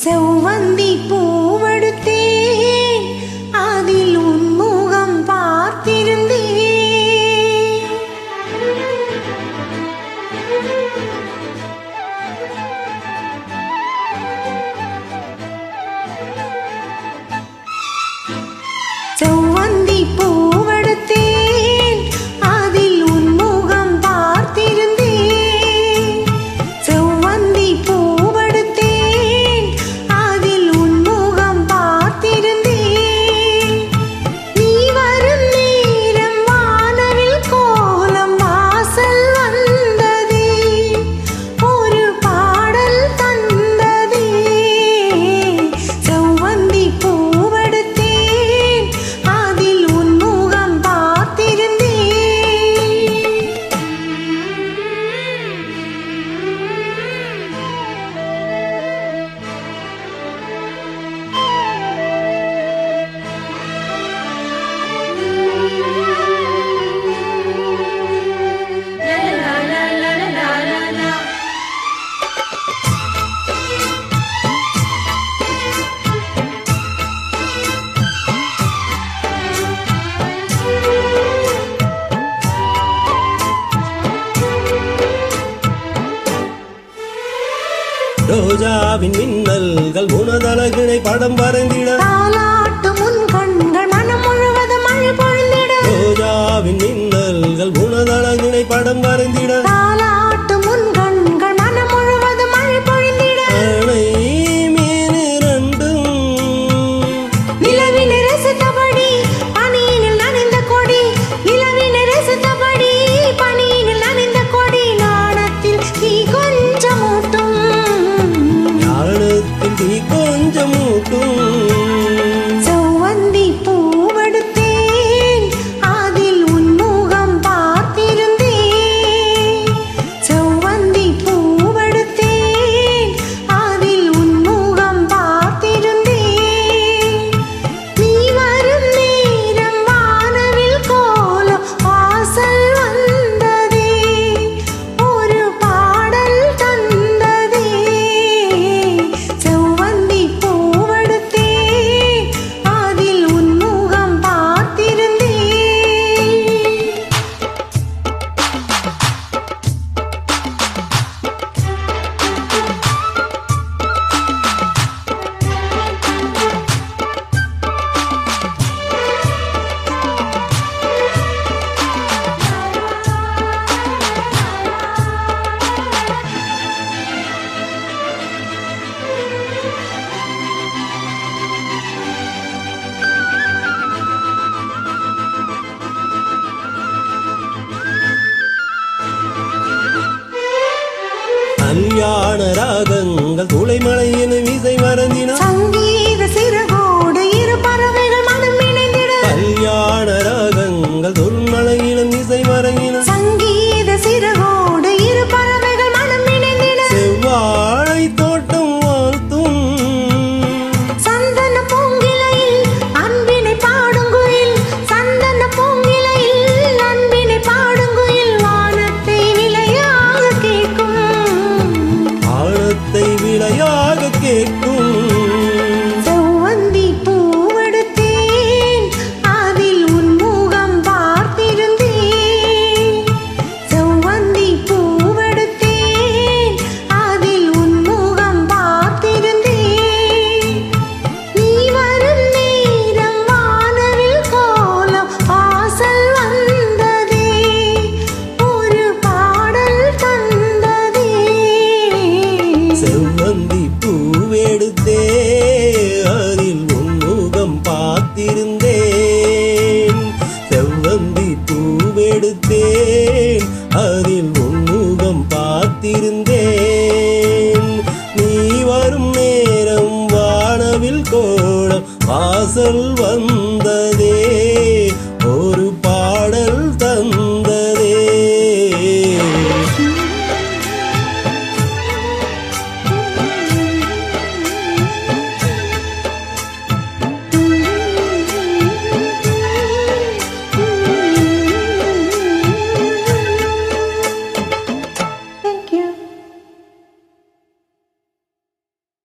செவ்வந்தி பூவெடுத்தேன், அதில் உன் முகம் பார்த்திருந்தேன். செவ்வந்தி பூவெடுத்தேன், அதில் உன் முகம் பார்த்திருந்தேன். செவ்வந்தி பூவெடுத்தேன், அதில் உன் முகம் பார்த்திருந்தேன். நீ வரும் நேரம் வானவில் கோலம் வாசல் வந்ததே, ஒரு பாடல் தந்ததே. செவ்வந்தி பூவெடுத்தேன், அதில் உன் முகம் பார்த்திருந்தேன். ரோஜாவின் மின்னல்கள் உனதழகினை படம் வரைந்திட, தாலாட்டும் உன் கண்கள் மனம் முழுவதும் மழை பொழிந்திட. ரோஜாவின் மின்னல்கள் உனதழகினை படம் வரைந்திட, தாலாட்டும் உன் கண்கள் மனம் முழுவதும் மழை பொழிந்திட. அணை மீன் இரண்டும் நிலவினை ரசித்தபடி பனியினில் நனைந்த கொடி, நிலவினை ரசித்தபடி பனியினில் நனைந்த கொடி. நாணத்தில் தீ கொஞ்சம் மூட்டும், ஞானத்தில் தீ கொஞ்சம் மூட்டும். செவ்வந்தி பூவெடுத்தேன், அதில் உன் முகம் பார்த்திருந்தேன். செவ்வந்தி பூவெடுத்தேன், அதில் உன் முகம் பார்த்திருந்தேன். நீ வரும் நேரம் வானவில் கோலம் வாசல் வந்ததே, ஒரு பாடல் தந்ததே. செவ்வந்தி பூவெடுத்தேன், அதில் உன் முகம் பார்த்திருந்தேன். கல்யாண ராகங்கள் துளைமலையின் விசை மறந்தின, சங்கீத சிறகோடு இரு பறவைகள் மனம் இணைந்திட. கல்யாண ராகங்கள் துள்மலையிலும் இசை மறங்கின, சங்கீத சிறகோடு இரு பறவைகள் மனம் இணைந்திட. செவ்வாழை தோட்டம் வாழ்த்தும் சந்தன பூங்கிளையில் அன்பினை பாடுங்குயில், சந்தன பூங்கிளையில் அன்பினை பாடுங்குயில். வானத்தை விலையாக கேட்கும், ஆழத்தை விளையாக கேட்கும். செவ்வந்தி பூவெடுத்தேன், அதில் உன் முகம் பார்த்திருந்தேன். செவ்வந்தி பூவெடுத்தேன், அதில் உன் முகம் பார்த்திருந்தேன். நீ வரும் நேரம் வானவில் கோலம் வாசல் வந்ததே, ஒரு பாடல் தந்ததே. செவ்வந்தி பூவெடுத்தே, அதில் உன் முகம் பார்த்திருந்தேன். செவ்வந்தி பூவெடுத்தேன், அதில் உன் முகம் பார்த்திருந்தேன். நீ வரும் நேரம் வானவில் கோலம் வாசல் வந்து